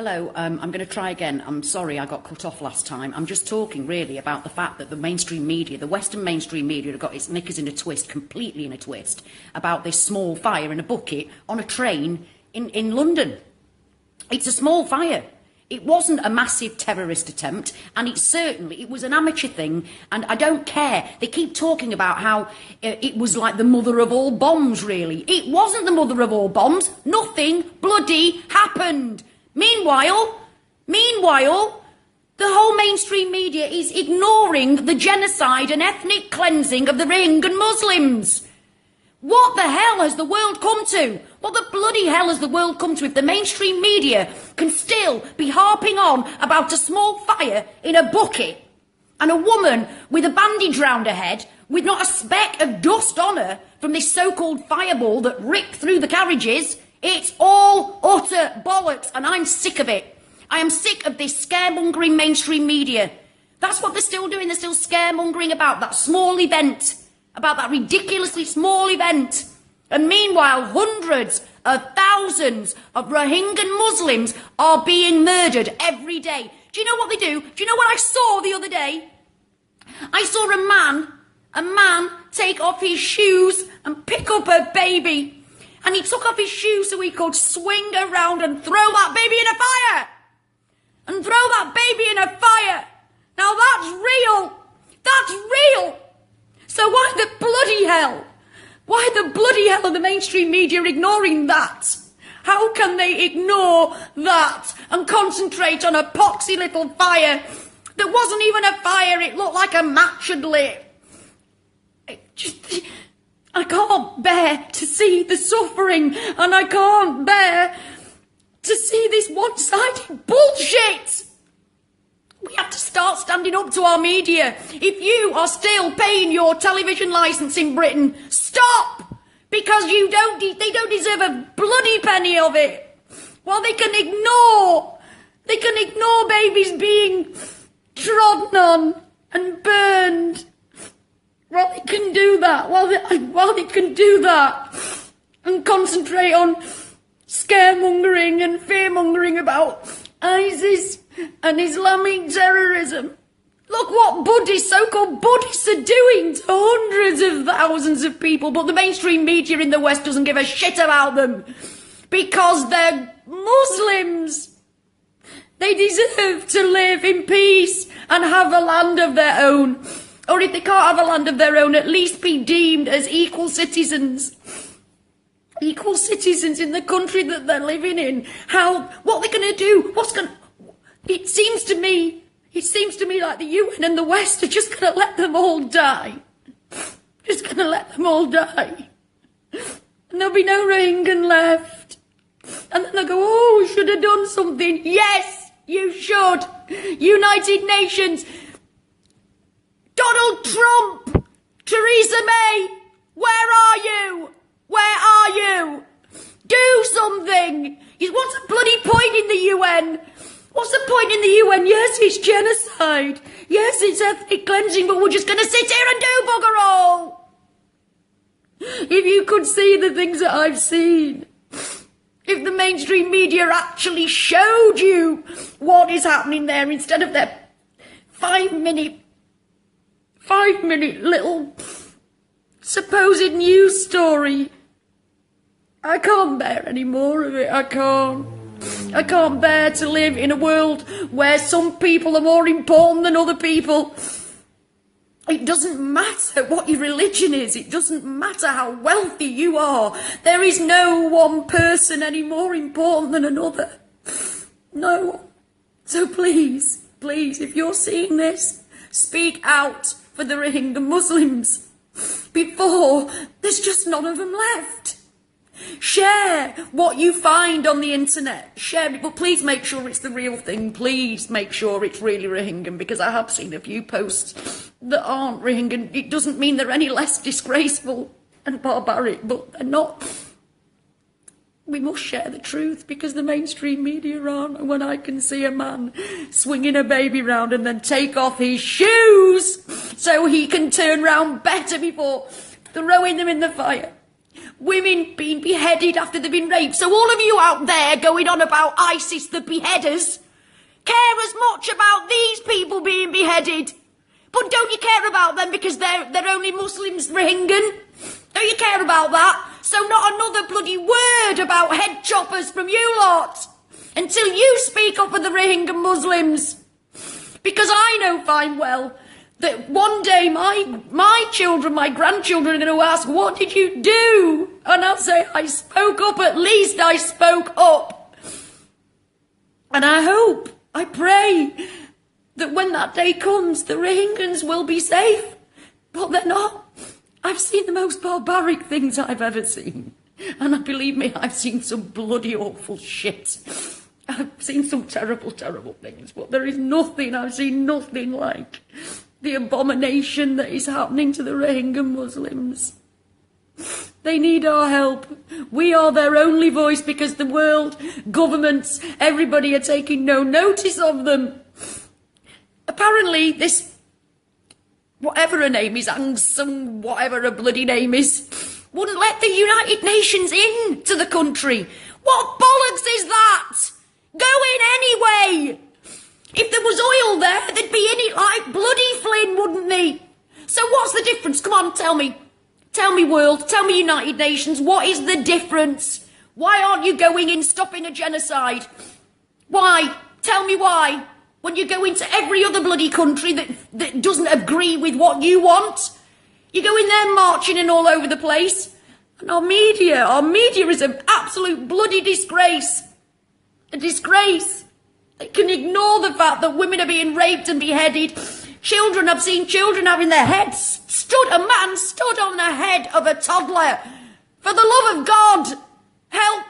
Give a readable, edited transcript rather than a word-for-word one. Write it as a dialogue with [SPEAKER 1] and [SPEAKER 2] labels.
[SPEAKER 1] Hello, I'm going to try again. I'm sorry I got cut off last time. I'm just talking really about the fact that the mainstream media, the Western mainstream media, have got its knickers in a twist, completely in a twist, about this small fire in a bucket on a train in London. It's a small fire. It wasn't a massive terrorist attempt, and it was an amateur thing, and I don't care. They keep talking about how it was like the mother of all bombs, really. It wasn't the mother of all bombs. Nothing bloody happened. Meanwhile, the whole mainstream media is ignoring the genocide and ethnic cleansing of the Rohingya Muslims. What the hell has the world come to? What the bloody hell has the world come to if the mainstream media can still be harping on about a small fire in a bucket and a woman with a bandage round her head with not a speck of dust on her from this so-called fireball that ripped through the carriages? It's all utter bollocks, and I'm sick of it. I am sick of this scaremongering mainstream media. That's what they're still doing. They're still scaremongering about that small event, about that ridiculously small event. And meanwhile, hundreds of thousands of Rohingya Muslims are being murdered every day. Do you know what they do? Do you know what I saw the other day? I saw a man take off his shoes and pick up a baby. And he took off his shoes so he could swing around and throw that baby in a fire. And throw that baby in a fire. Now that's real. That's real. So why the bloody hell? Why the bloody hell are the mainstream media ignoring that? How can they ignore that and concentrate on a poxy little fire that wasn't even a fire? It looked like a match had lit. I can't bear to see the suffering, and I can't bear to see this one-sided bullshit. We have to start standing up to our media. If you are still paying your television licence in Britain, stop! Because they don't deserve a bloody penny of it. While they can ignore babies being trodden on and burned. While they can do that, and concentrate on scaremongering and fearmongering about ISIS and Islamic terrorism. Look what so-called Buddhists are doing to hundreds of thousands of people, but the mainstream media in the West doesn't give a shit about them because they're Muslims. They deserve to live in peace and have a land of their own. Or if they can't have a land of their own, at least be deemed as equal citizens. Equal citizens in the country that they're living in. What are they going to do? It seems to me like the UN and the West are just going to let them all die. Just going to let them all die. And there'll be no Rohingya left. And then they'll go, oh, we should have done something. Yes, you should. United Nations. Donald Trump, Theresa May, where are you? Where are you? Do something. What's the bloody point in the UN? What's the point in the UN? Yes, it's genocide. Yes, it's ethnic cleansing, but we're just going to sit here and do bugger all. If you could see the things that I've seen. If the mainstream media actually showed you what is happening there instead of their 5-minute little supposed news story. I can't bear any more of it. I can't bear to live in a world where some people are more important than other people. It doesn't matter what your religion is. It doesn't matter how wealthy you are. There is no one person any more important than another. No one. So please, if you're seeing this, speak out for the Rohingya Muslims before there's just none of them left. Share what you find on the internet. Share it, but please make sure it's the real thing. Please make sure it's really Rohingya, because I have seen a few posts that aren't Rohingya. It doesn't mean they're any less disgraceful and barbaric, but they're not. We must share the truth, because the mainstream media aren't. And when I can see a man swinging a baby round and then take off his shoes so he can turn round better before throwing them in the fire. women being beheaded after they've been raped. So all of you out there going on about ISIS, the beheaders, care as much about these people being beheaded. But don't you care about them because they're only Muslims, Rohingyan? Don't you care about that? So not another bloody word about head choppers from you lot until you speak up for the Rohingya Muslims. Because I know fine well that one day my children, my grandchildren are going to ask, what did you do? And I'll say, I spoke up, at least I spoke up. And I hope, I pray that when that day comes, the Rohingyans will be safe. But they're not. I've seen the most barbaric things I've ever seen. And believe me, I've seen some bloody awful shit. I've seen some terrible, terrible things. But there is nothing, I've seen nothing like the abomination that is happening to the Rohingya Muslims. They need our help. We are their only voice because the world, governments, everybody are taking no notice of them. Apparently this, whatever her name is, Aung San, whatever her bloody name is, wouldn't let the United Nations in to the country. What bollocks is that? Go in anyway. If there was oil there, they'd be in it like bloody Flynn, wouldn't they? So what's the difference? Come on, tell me. Tell me, world. Tell me, United Nations. What is the difference? Why aren't you going in stopping a genocide? Why? Tell me why. When you go into every other bloody country that doesn't agree with what you want, you go in there marching and all over the place. And our media is an absolute bloody disgrace. A disgrace. They can ignore the fact that women are being raped and beheaded. Children, I've seen children having their heads a man stood on the head of a toddler. For the love of God, help